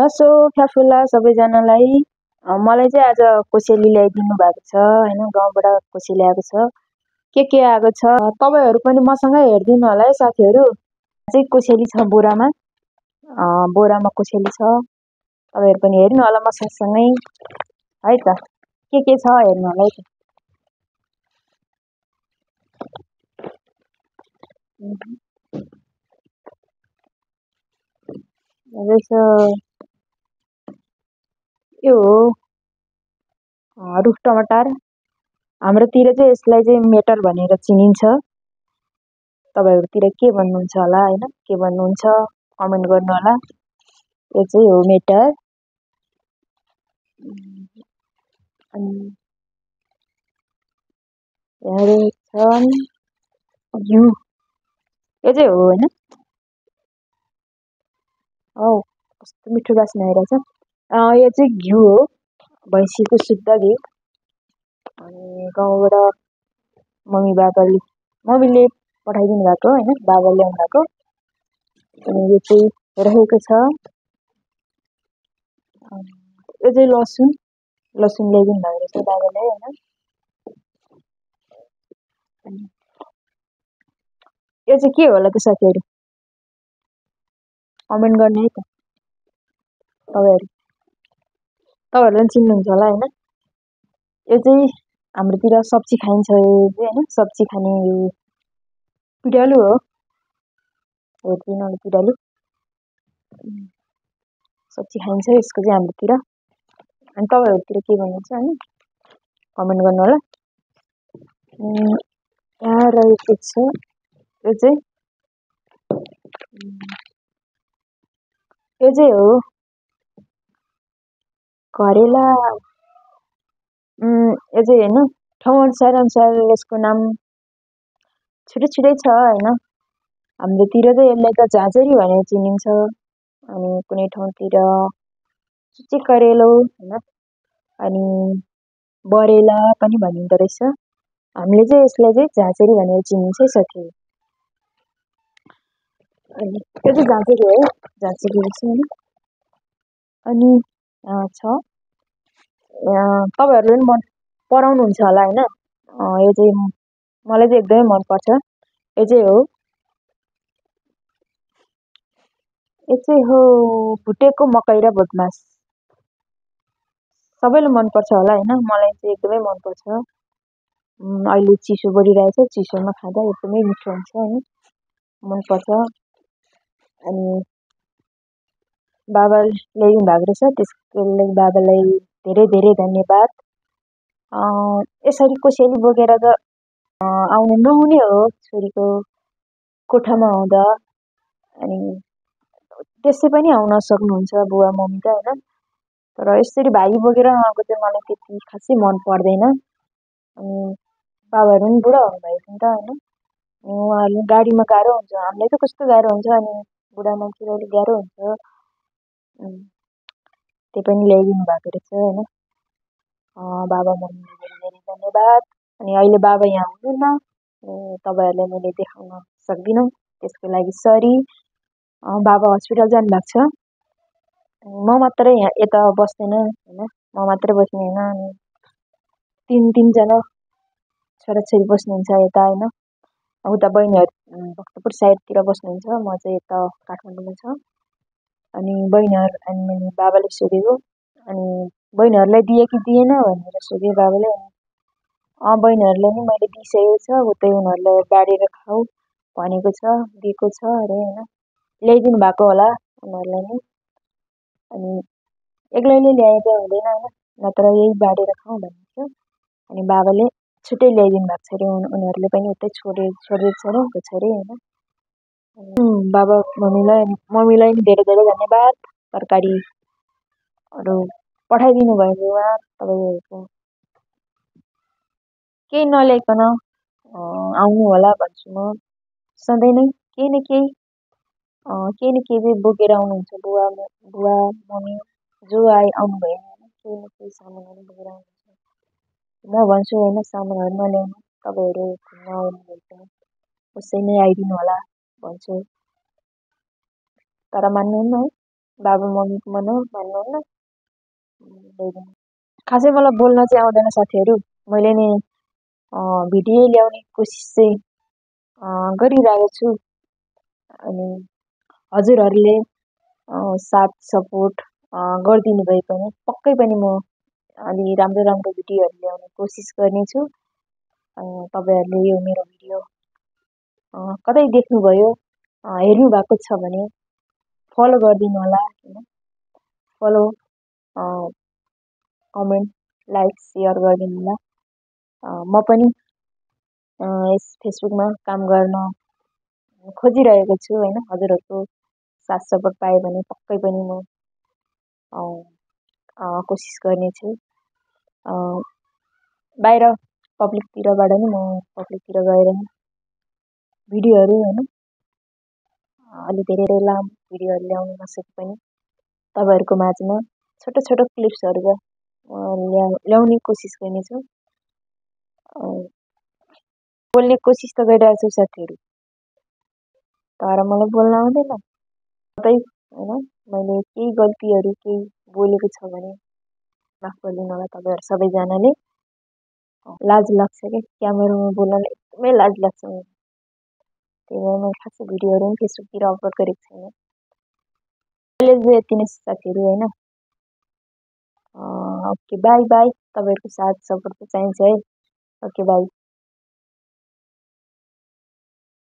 So फ्याफुल्ला सबैजनालाई मलाई चाहिँ आज कोसेली ल्याइदिनु भएको छ हैन। गाउँबाट कोसेली आएको छ। के आएको छ तपाईहरु पनि मसँगै हेर्दिनु होला है साथीहरु। चाहिँ कोसेली छ बोरामा। बोरामा कोसेली छ। तपाईहरु पनि हेर्नु होला मसँगै है त। के छ हेर्नु होला है त। यो हो रुख टमाटर। हाम्रोतिर चाहिँ यसलाई चाहिँ मेटर भनेर चिनिन्छ। तपाईहरुतिर के भन्नुहुन्छ होला हैन? के भन्नुहुन्छ कमेन्ट गर्नु होला। यो चाहिँ हो मेटर। अनि यहाँ छन् घिउ। यो चाहिँ हो हैन? कस्तो मिठो बास्ना आइरहेछ। यो चाहिँ घिउ हो। भैँसीको शुद्ध घिउ। अनि गाउँबाट मम्मीले पठाइदिनु भएको हैन। बाबाले ल्याउनु भएको। अनि यो चाहिँ रहेको छ। यो चाहिँ लसुन ल्याइदिनु भएको रहेछ बाबाले हैन। यो चाहिँ के होला त साथीहरु? कमेन्ट गर्ने है त। तपाईहरुले चिन्नुहुन्छ होला हैन? यो चाहिँ हाम्रोतिर सब्जी खाइन्छ हैन। सब्जी खाने यो पिँडालु हो। हेर्दिनु होला पिँडालु। सब्जी खाइन्छ यसको चाहिँ हाम्रोतिर। अनि तपाईहरुतिर के भन्नुहुन्छ हैन? कमेन्ट गर्नु होला। यहाँ रहेको छ यो चाहिँ हो करेला। यो चाहिँ हैन ठाउँ अनुसार यसको नाम छुट्टै छ हैन। हाम्रोतिर चाहिँ यसलाई त झाँझरी भनेर चिनिन्छ। अनि कुनै ठाउँतिर चिची करेलो हैन। अनि बरेला पनि भनिँदो रहेछ। हामीले चाहिँ यसलाई चाहिँ झाँझरी भनेर चिनिन्छ है साथीहरु। अनि यो चाहिँ झाँझरी हो। झाँझरी रहेछ हैन। अनि छ तपाईहरुले पनि पराउनुहुन्छ होला हैन। यो चाहिँ मलाई चाहिँ एकदमै मन पर्छ। यो चाहिँ हो भुटेको मकै र भटमास। सबैले मन पर्छ होला हैन। मलाई चाहिँ एकदमै मन पर्छ। अहिले चिसो बढिरहेछ। चिसोमा खाँदा एकदमै मिठो हुन्छ हैन। मन पर्छ। अनि बाबाले ल्याइदिनु भएको रहेछ। त्यसको लागि बाबालाई धेरै धन्यवाद। यसरी कोसेली बोकेर त आउनु नहुने हो छोरीको कोठामा आउँदा। अनि त्यसै पनि आउन सक्नुहुन्छ बुवा मम्मी त हैन। तर यसरी भागी बोकेर आएको चाहिँ मलाई त्यति खासै मन पर्दैन। अनि बाबाहरु पनि बुढा हुनुभएको नि त हैन। उहाँहरुले गाडीमा गाह्रो हुन्छ। हामीलाई त कस्तो गाह्रो हुन्छ। अनि बुढा मान्छेलाई गाह्रो हुन्छ। त्यही पनि ल्याइदिनु भएको रहेछ हैन। बाबा मम्मीलाई धेरै धन्यवाद। अनि अहिले बाबा यहाँ हुनुहुन्न। तपाईहरुलाई मैले देखाउन सक्दिनँ। त्यसको लागि सरी। बाबा हस्पिटल जानु भएको छ। म मात्रै यहाँ यता बस्दैन हैन। म मात्रै बस्ने हैन। अनि तीनजना छोराछोरी बस्नुहुन्छ यता हैन। उता बहिनीहरु भक्तपुर साइडतिर बस्नुहुन्छ। म चाहिँ यता काठमाडौँमा छ। अनि बहिनीहरु अनि बाबाले सोधेको। अनि बहिनीहरुलाई दिए कि दिएन भनेर सोधे बाबाले। बहिनीहरुलाई नि मैले दिइसकेको छ। उतै उनीहरुलाई बाडेर खाऊ भनेको छ। दिएको छ अरे हैन। ल्याइदिनु भएको होला उनीहरुलाई नि। अनि एक्लैले ल्याएर हुँदैन हैन। नत्र यही बाडेर खाऊ भनेको छ। अनि बाबाले छुट्टै ल्याइदिनु भएको छ अरे। उनीहरुले पनि उतै छोडेको छ अरे छोरी हैन। बाबा मम्मीलाई नि धेरै धन्यवाद। तरकारीहरु पठाइदिनु भएकोमा तपाईहरुको केही नल्याइकन आउनु होला भन्छु म। सधैँ नै केही न केही चाहिँ बोकेर आउनुहुन्छ बुवा मम्मी जो आउनु भयो केही न केही सामानहरु बोकेर आउनुहुन्छ। म भन्छु हैन सामानहरु नल्याउनु। तपाईहरु घुम्न आउनु भयो उसै नै आइदिनु होला भन्छु। तर मान्नुहुन्न है। बाबा मम्मीको मन हो मान्नुहुन्न, ल्याइदिनु। खासै मलाई बोल्न चाहिँ आउँदैन साथीहरू। मैले नि भिडियो ल्याउने कोसिस चाहिँ गरिरहेको छु। अनि हजुरहरूले साथ सपोर्ट गरिदिनु भए पनि पक्कै पनि म अलि राम्रो राम्रो भिडियोहरू ल्याउने कोसिस गर्नेछु। तपाईँहरूले यो मेरो भिडियो कतै देख्नुभयो, हेर्नु भएको छ भने फलो गरिदिनु होला हैन। फलो, कमेन्ट, लाइक, सेयर गरिदिनु होला। म पनि यस फेसबुकमा काम गर्न खोजिरहेको छु हैन। हजुरहरूको साथ सपोर्ट पाएँ भने पक्कै पनि म कोसिस गर्नेछु। बाहिर पब्लिकतिरबाट नि म पब्लिकतिर गएर नि भिडियोहरू हैन अलि धेरै लामो भिडियोहरू ल्याउन नसके पनि तपाईँहरूको माझमा छोटो छोटो क्लिप्सहरू ल्याउने कोसिस गर्नेछु। बोल्ने कोसिस त गरिरहेको छु साथीहरू, तर मलाई बोल्न आउँदैन। कतै हैन मैले केही गल्तीहरू केही बोलेको छ भने माफ गरिदिनु होला तपाईँहरू सबैजनाले। लाज लाग्छ क्या क्यामेरामा बोल्नलाई, एकदमै लाज लाग्छ मलाई। त्यही भएर मैले खासै भिडियोहरू पनि फेसबुकतिर अपलोड गरेको छैन। अहिले चाहिँ यति नै साथीहरू हैन। Okay by by. तपाईँहरूको साथ सपोर्ट चाहिँ चाहिन्छ है। Okay by.